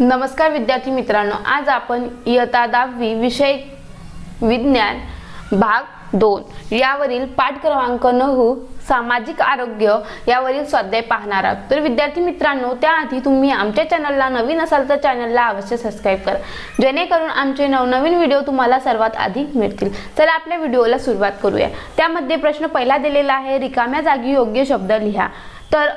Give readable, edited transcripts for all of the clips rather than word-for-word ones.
नमस्कार विद्यार्थी मित्रांनो, आज आपण इयत्ता 10वी विषय विज्ञान भाग 2 यावरील पाठ क्रमांक 9 सामाजिक आरोग्य यावरील स्वाध्याय पाहणार आहोत। तर विद्यार्थी मित्रांनो, त्याआधी तुम्ही आमच्या चॅनलला नवीन असाल तर चॅनलला अवश्य सबस्क्राइब करा, जेणेकरून आमचे नवनवीन व्हिडिओ तुम्हाला सर्वात आधी मिळतील। चला आपल्या व्हिडिओला सुरुवात करूया। त्यामध्ये प्रश्न पहिला दिलेला आहे, रिकाम्या जागी योग्य शब्द लिहा। तर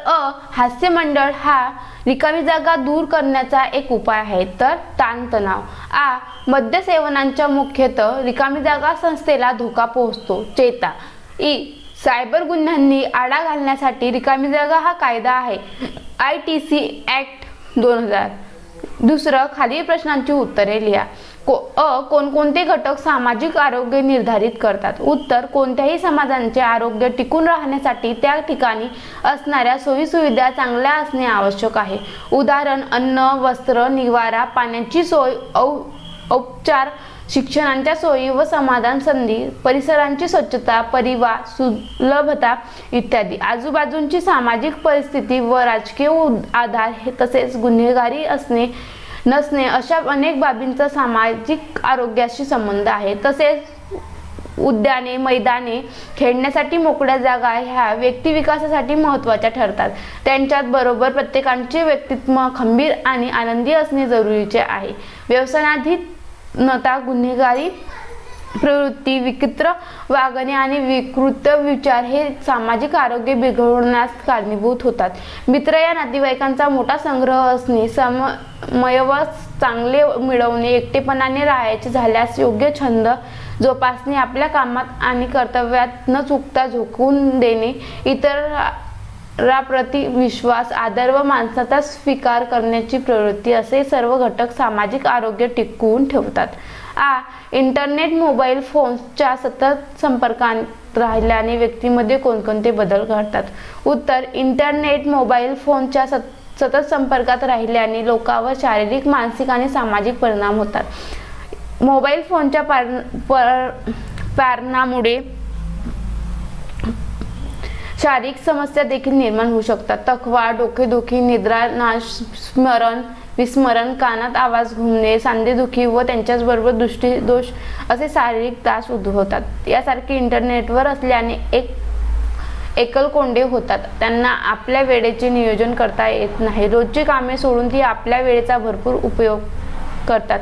हास्य मंडळ हा रिकामी जागा दूर करण्याचा एक उपाय आहे, तर ताणतणाव। मद्य सेवनांच्या मुख्यतः रिकामी जागा संस्थेला धोका पोहोचतो, चेता। सायबर गुन्ह्यांनी आळा घालण्यासाठी रिकामी जागा हा कायदा आहे, ITC ऍक्ट 2000। दुसरं, खालील प्रश्नांची उत्तरे लिहा। कोणकोणते घटक सामाजिक आरोग्य निर्धारित करतात? उत्तर, कोणत्याही समाजाचे आरोग्य टिकून राहण्यासाठी त्या ठिकाणी असणाऱ्या सोयीसुविधा चांगल्या असणे आवश्यक आहे। उदाहरण, अन्न, वस्त्र, निवारा, पाण्याची सोय, उपचार, शिक्षणाच्या सोयी व समाधान संधी, परिसरांची स्वच्छता, परिवार, सुलभता इत्यादी। आजूबाजूंची सामाजिक परिस्थिती व राजकीय आधार हे तसेच गुन्हेगारी असणे नसणे अशा अनेक बाबींचा सामाजिक आरोग्याशी संबंध आहे। तसेच उद्याने, मैदाने, खेळण्यासाठी मोकळ्या जागा ह्या व्यक्ती विकासासाठी महत्त्वाच्या ठरतात। त्यांच्यात बरोबर प्रत्येकाचे व्यक्तित्व खंबीर आणि आनंदी असणे जरुरीचे आहे। व्यसनाधीनता, गुन्हेगारी प्रवृत्ती, विचित्र वागणे आणि विकृत विचार हे सामाजिक आरोग्य बिघडण्यास कारणीभूत होतात। मित्र या नातेवाईकांचा मोठा संग्रह असणे, समवयस्क चांगले मिळवणे, एकटेपणाने राहायचे झाल्यास योग्य छंद जोपासणे, आपल्या कामात आणि कर्तव्यात न चुकता झोकून देणे, इतरांप्रती विश्वास, आदर व माणसाचा स्वीकार करण्याची प्रवृत्ती असे सर्व घटक सामाजिक आरोग्य टिकवून ठेवतात। इंटरनेट, मोबाईल फोन्सच्या सतत संपर्कात राहिल्याने व्यक्तीमध्ये कोणकोणते बदल घडतात? उत्तर, इंटरनेट, मोबाईल फोनच्या सतत संपर्कात राहिल्याने लोकांवर शारीरिक, मानसिक आणि सामाजिक परिणाम होतात। मोबाईल फोनच्या कारणामुळे शारीरिक समस्या देखील निर्माण होऊ शकतात। थकवा, डोकेदुखी, निद्रानाश, विस्मरण, कानात आवाज घुमणे, सांधेदुखी व त्यांच्याचबरोबर दृष्टीदोष असे शारीरिक त्रास उद्भवतात। यासारखे इंटरनेटवर असल्याने एकलकोंडे होतात, त्यांना आपल्या वेळेचे नियोजन करता येत नाही। रोजची कामे सोडून ती आपल्या वेळेचा भरपूर उपयोग करतात।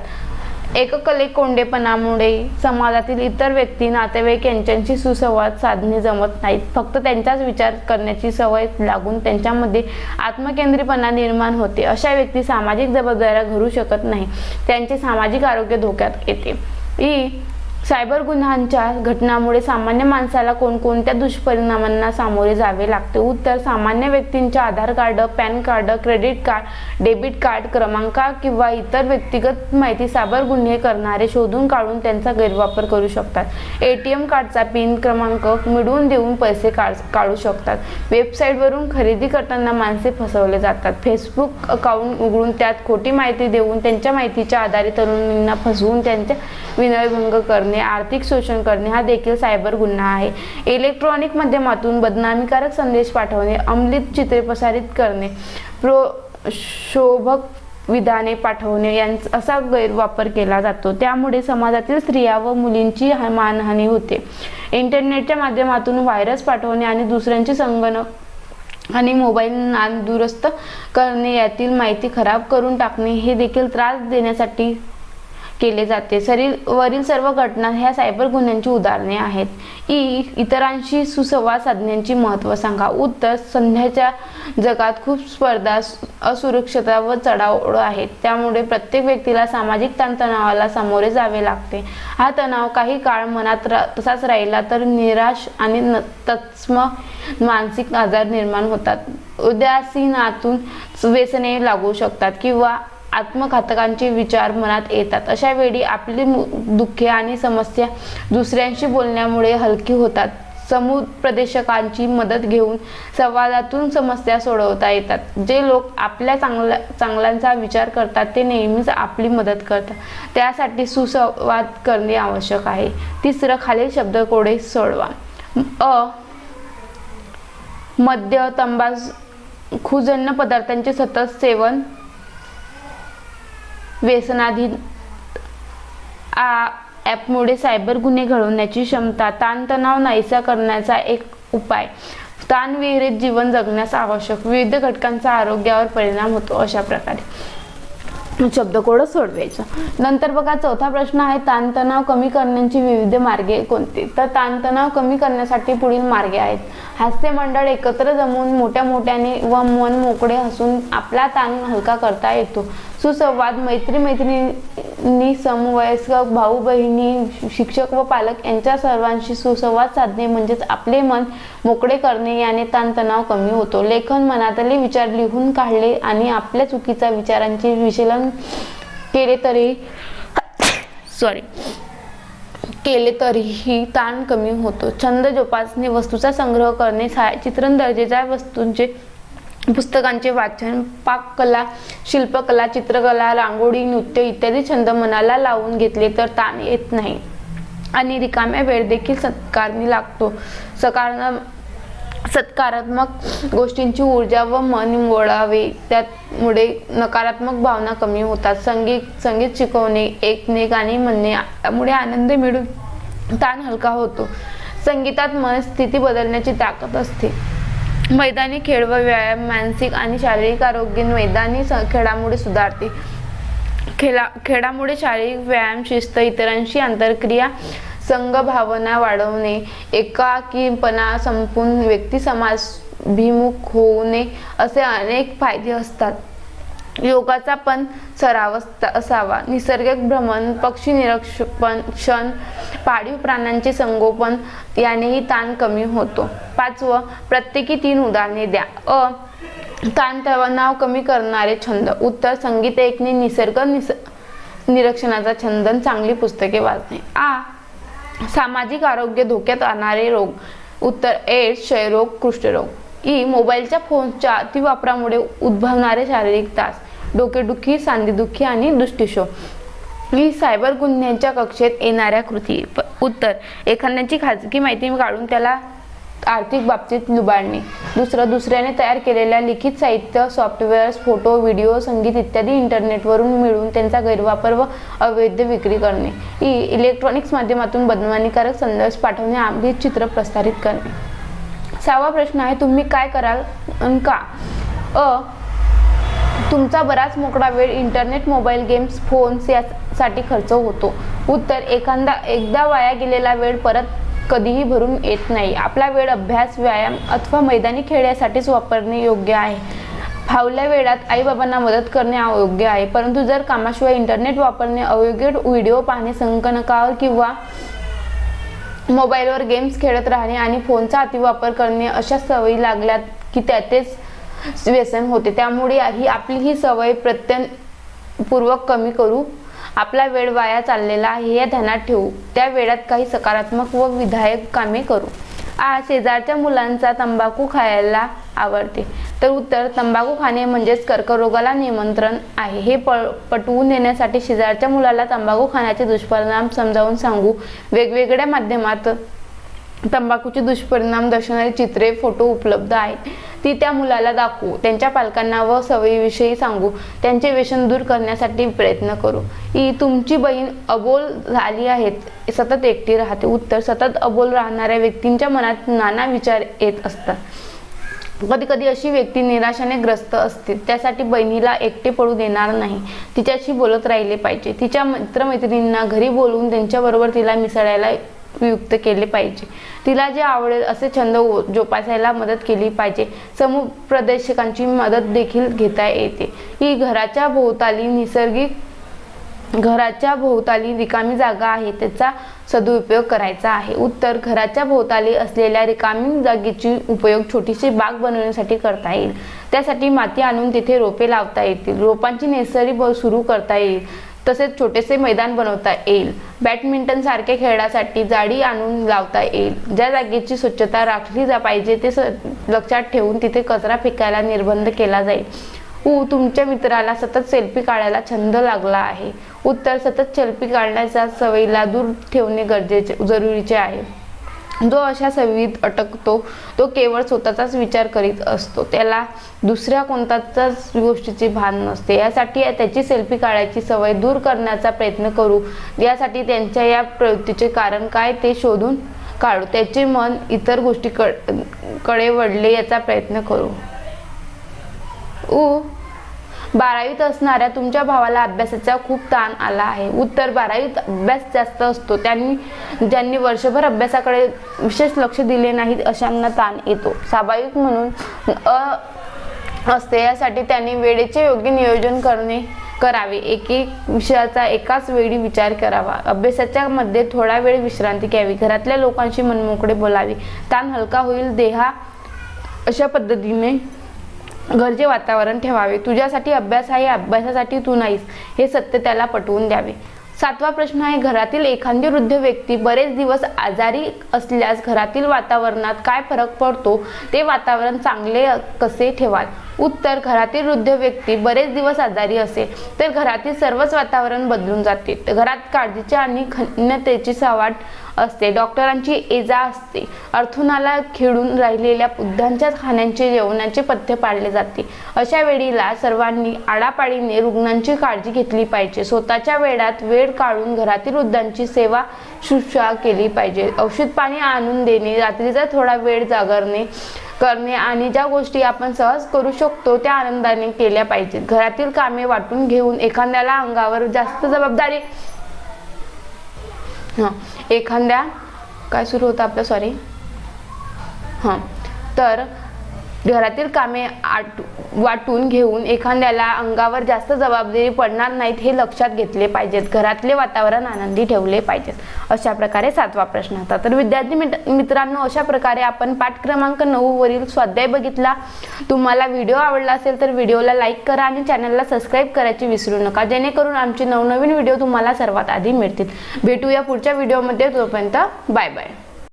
एकलकोंडेपणामुळे समाजातील इतर व्यक्ती, नातेवाईक यांच्याशी सुसंवाद साधणे जमत नाहीत। फक्त त्यांचाच विचार करण्याची सवय लागून त्यांच्यामध्ये आत्मकेंद्रीपणा निर्माण होते। अशा व्यक्ती सामाजिक जबाबदाऱ्या घडू शकत नाही, त्यांचे सामाजिक आरोग्य धोक्यात येते। सायबर गुन्ह्यांच्या घटनांमुळे सामान्य माणसाला कोणकोणत्या दुष्परिणामांना सामोरे जावे लागते? उत्तर, सामान्य व्यक्तींच्या Aadhaar card, PAN card, credit card, debit card क्रमांक किंवा इतर व्यक्तिगत माहिती सायबर गुन्हे करणारे शोधून काढून त्यांचा गैरवापर करू शकतात। ATM कार्डचा पिन क्रमांक मिळवून देऊन पैसे काढू शकतात। वेबसाईटवरून खरेदी करताना माणसे फसवले जातात। फेसबुक अकाउंट उघडून त्यात खोटी माहिती देऊन त्यांच्या माहितीच्या आधारे तरुणींना फसवून त्यांचा विनयभंग करणे, आर्थिक शोषण करणे हा देखील सायबर गुन्हा आहे। इलेक्ट्रॉनिक माध्यमातून बदनामीकारक संदेश पाठवणे, अश्लील चित्रे प्रसारित करणे, प्रक्षोभक विधाने पाठवणे यांचा असा गैरवापर केला जातो। त्यामुळे समाजातील स्त्रिया व मुलींची मानहानी होते। इंटरनेटच्या माध्यमातून व्हायरस पाठवणे आणि दुसऱ्यांचे संगणक आणि मोबाईल नादुरुस्त करणे, यातील माहिती खराब करून टाकणे हे देखील त्रास देण्यासाठी केले जाते। वरील सर्व घटना ह्या सायबर गुन्ह्यांची उदाहरणे आहेत। इतरांशी सुसंवाद साधण्याचे महत्त्व सांगा। उत्तर, सध्याच्या जगात खूप स्पर्धा, असुरक्षितता व चढाओढ आहेत, त्यामुळे प्रत्येक व्यक्तीला सामाजिक ताणतणावाला सामोरे जावे लागते। हा तणाव काही काळ मनात तसाच राहिला तर निराश आणि तत्सम मानसिक आजार निर्माण होतात। उदासीनतेतून व्यसने लागू शकतात किंवा आत्मघातकांचे विचार मनात येतात। अशा वेळी आपली दुःखे आणि समस्या दुसऱ्यांशी बोलण्यामुळे हलकी होतात। समुपदेशकांची मदत घेऊन संवादातून समस्या सोडवता येतात। जे लोक आपल्या चांगल्याचा विचार करतात ते नेहमीच आपली मदत करतात, त्यासाठी सुसंवाद करणे आवश्यक आहे। तिसरं, खालील शब्दकोडे सोडवा। मद्य, तंबाखूजन्य पदार्थांचे सतत सेवन, व्यसनाधीन ॲपमुळे सायबर गुन्हे घडवण्याची क्षमता, ताणतणाव नाहीसा करण्याचा एक उपाय, ताणविरहित जीवन जगण्यास आवश्यक विविध घटकांचा आरोग्यावर परिणाम होतो. अशा प्रकारे शब्दकोड सोडवायचं. नंतर बघा चौथा प्रश्न आहे, ताणतणाव कमी करण्याची विविध मार्गे कोणती? तर ताणतणाव कमी करण्यासाठी पुढील मार्गे आहेत. हास्य मंडळ एकत्र जमून मोठ्याने व मन मोकळे हसून आपला ताण हलका करता येतो. सुसंवाद, मैत्रिणी, समवयस्क, भाऊ बहिणी, शिक्षक व पालक यांच्या सर्वांशी सुसंवाद साधणे म्हणजेच आपले मन मोकळे करणे याने ताणतणाव कमी होतो. लेखन, मनातले विचार लिहून काढले आणि आपल्या चुकीच्या विचारांचे विश्लेषण केले तरीही ताण कमी होतो. छंद जोपासणे, वस्तूचा संग्रह करणे, छायाचित्रण, दर्जेच्या वस्तूंचे पुस्तकांचे वाचन, पाककला, शिल्पकला, चित्रकला, रांगोळी, नृत्य इत्यादी छंद मनाला लावून घेतले तर ताण येत नाही आणि रिकाम्या वेळ देखील सत्कारणी लागतो. सकारात्मक गोष्टींची ऊर्जा व मन वळावे, त्यामुळे नकारात्मक भावना कमी होतात. संगीत शिकवणे, ऐकणे, गाणी म्हणणे यामुळे आनंद मिळून ताण हलका होतो. संगीतात मनस्थिती बदलण्याची ताकद असते. मैदानी खेळ व व्यायाम मानसिक आणि शारीरिक आरोग्य, मैदानी खेळामुळे सुधारते. खेळामुळे शारीरिक व्यायाम, शिस्त, इतरांशी आंतरक्रिया, संघभावना वाढवणे, एकाकीपणा संपून व्यक्ती समाजभिमुख होणे असे अनेक फायदे असतात. योगाचा पण सराव असावा. निसर्ग भ्रमण, पक्षी निरीक्षण, पाळीव प्राण्यांचे संगोपन यानेही ताण कमी होतो. 5. प्रत्येकी 3 उदाहरणे द्या. ताणतणाव कमी करणारे छंद. उत्तर, संगीत ऐकणे, निसर्ग निरीक्षणाचा छंद, चांगली पुस्तके वाचणे. सामाजिक आरोग्य धोक्यात आणणारे रोग. उत्तर, एड्स, क्षयरोग, कुष्ठरोग. मोबाईलच्या फोनच्या अतिवापरामुळे उद्भवणारे शारीरिक त्रास, डोकेदुखी, सांधेदुखी आणि दृष्टिक्षोभ. सायबर गुन्ह्यांच्या कक्षेत येणाऱ्या कृती. उत्तर, एखाद्याची खाजगी माहिती काढून त्याला आर्थिक बाबतीत लुबाडणे. दुसऱ्याने तयार केलेल्या लिखित साहित्य, सॉफ्टवेअर्स, फोटो, व्हिडिओ, संगीत इत्यादी इंटरनेटवरून मिळवून त्यांचा गैरवापर व अवैध विक्री करणे. इलेक्ट्रॉनिक्स माध्यमातून बदनामीकारक संदेश पाठवणे, आपली चित्र प्रसारित करणे. 6वा प्रश्न आहे, तुम्ही काय कराल आणि का? तुमचा बराच मोकळा वेळ इंटरनेट, मोबाईल गेम्स, फोन्स यासाठी खर्च होतो. उत्तर, एकदा वाया गेलेला वेळ परत कधीही भरून येत नाही. आपला वेळ अभ्यास, व्यायाम अथवा मैदानी खेळासाठीच वापरणे योग्य आहे. फावल्या वेळात आईबाबांना मदत करणे अयोग्य आहे. परंतु जर कामाशिवाय इंटरनेट वापरणे, अयोग्य व्हिडिओ पाहणे, संगणकावर किंवा मोबाईलवर गेम्स खेळत राहणे आणि फोनचा अतिवापर करणे अशा सवयी लागल्यात की त्यातेच व्यसन होते. त्यामुळे आपली ही सवय प्रयत्नपूर्वक कमी करू. आपला वेळ वाया चाललेला आहे हे ध्यानात ठेवू. त्या वेळात काही सकारात्मक व विधायक कामे करू. शेजारच्या मुलांचा तंबाखू खायला आवडते. तर उत्तर, तंबाखू खाणे म्हणजेच कर्करोगाला निमंत्रण आहे. हे पटवून देण्यासाठी शेजारच्या मुलाला तंबाखू खाण्याचे दुष्परिणाम समजावून सांगू. वेगवेगळ्या माध्यमात तंबाखूचे दुष्परिणाम दर्शवणारी चित्रे, फोटो उपलब्ध आहेत. ती त्या मुलाला दाखवू. त्यांच्या पालकांना व सवयीविषयी सांगू. त्यांचे व्यसन दूर करण्यासाठी प्रयत्न करू. तुमची बहीण अबोल झाली आहे, सतत एकटी राहते. उत्तर, सतत अबोल राहणाऱ्या व्यक्तींच्या मनात नाना विचार येत असतात. कधी अशी व्यक्ती निराशाने ग्रस्त असते. त्यासाठी बहिणीला एकटे पडू देणार नाही. तिच्याशी बोलत राहिले पाहिजे. तिच्या मित्रमैत्रिणींना घरी बोलवून त्यांच्याबरोबर तिला मिसळायला युक्त केले पाहिजे. तिला जे आवडेल असे छंद जोपासायला मदत केली पाहिजे. समुपदेशकांची मदत देखील घेता येते. घराच्या भोवताली रिकामी जागा आहे, त्याचा सदुपयोग करायचा आहे. उत्तर, घराच्या भोवताली असलेल्या रिकामी जागेची उपयोग छोटीशी बाग बनवण्यासाठी करता येईल. त्यासाठी माती आणून तिथे रोपे लावता येतील. रोपांची नर्सरी सुरू करता येईल. तसेच छोटेसे मैदान बनवता येईल. बॅडमिंटन सारख्या खेळासाठी जाळी आणून लावता येईल. ज्या जागेची स्वच्छता राखली पाहिजे ते लक्षात ठेवून तिथे कचरा फेकायला निर्बंध केला जाईल. तुमच्या मित्राला सतत सेल्फी काढायला छंद लागला आहे. उत्तर, सतत सेल्फी काढण्याच्या सवयीला दूर ठेवणे जरुरीचे आहे. जो अशा सवयीत अटकतो तो केवळ स्वतःचाच विचार करीत असतो, त्याला दुसऱ्या कोणत्याच गोष्टीची भान नसते. यासाठी त्याची सेल्फी काढायची सवय दूर करण्याचा प्रयत्न करू. यासाठी त्यांच्या या प्रवृत्तीचे कारण काय ते शोधून काढू. त्याचे मन इतर गोष्टीकडे वळले याचा प्रयत्न करू. 12वीत असणाऱ्या तुमच्या भावाला अभ्यासाचा खूप ताण आला आहे. उत्तर 12वीत अभ्यास जास्त असतो. ज्यांनी वर्षभर अभ्यासाकडे विशेष लक्ष दिले नाही अशांना ताण येतो. स्वाभाविक म्हणून असते. यासाठी त्यांनी वेळेचे योग्य नियोजन करावे. एक विषयाचा एकाच वेळी विचार करावा. अभ्यासाच्या मध्ये थोडा वेळ विश्रांती घ्यावी. घरातल्या लोकांशी मनमोकळे बोलावे. ताण हलका होईल देहा अशा पद्धतीने घरचे वातावरण ठेवावे. तुझ्यासाठी अभ्यास आहे, अभ्यासासाठी तू नाहीस हे सत्य त्याला पटवून द्यावे. 7वा प्रश्न आहे, घरातील एखादी वृद्ध व्यक्ती बरेच दिवस आजारी असल्यास घरातील वातावरणात काय फरक पडतो, ते वातावरण चांगले कसे ठेवाल. उत्तर, घरातील वृद्ध व्यक्ती बरेच दिवस आजारी असेल तर घरातील सर्वच वातावरण बदलून जाते. घरात काळजीची आणि खन्यतेची सावट असते. डॉक्टरांची एजा असते. अर्थुनाला खिळून राहिलेल्या वृद्धांच्या खाण्याचे जेवणाचे पथ्य पाळले जाते. अशा वेळीला सर्वांनी आडापाडीने रुग्णांची काळजी घेतली पाहिजे. स्वतःच्या वेळात वेळ काढून घरातील वृद्धांची सेवा शुश्रूषा केली पाहिजे. औषध पाणी आणून देणे, रात्रीचा थोडा वेळ जागरणे करणे आणि ज्या गोष्टी आपण सहज करू शकतो त्या आनंदाने केल्या पाहिजेत. घरातील कामे वाटून घेऊन एखाद्याला अंगावर जास्त जबाबदारी तर घरातील कामे वाटून घेऊन एखाद्याला अंगावर जास्त जबाबदारी पडणार नाहीत हे लक्षात घेतले पाहिजेत. घरातले वातावरण आनंदी ठेवले पाहिजेत. अशा प्रकारे 7वा प्रश्न होता. तर विद्यार्थी मित्रांनो, अशा प्रकारे आपण पाठ क्रमांक 9 वरील स्वाध्याय बघितला. तुम्हाला व्हिडिओ आवडला असेल तर व्हिडिओला लाईक करा आणि चॅनलला सबस्क्राईब करायची विसरू नका, जेणेकरून आमचे नवनवीन व्हिडिओ तुम्हाला सर्वात आधी मिळतील. भेटूया पुढच्या व्हिडिओमध्ये. तोपर्यंत बाय बाय.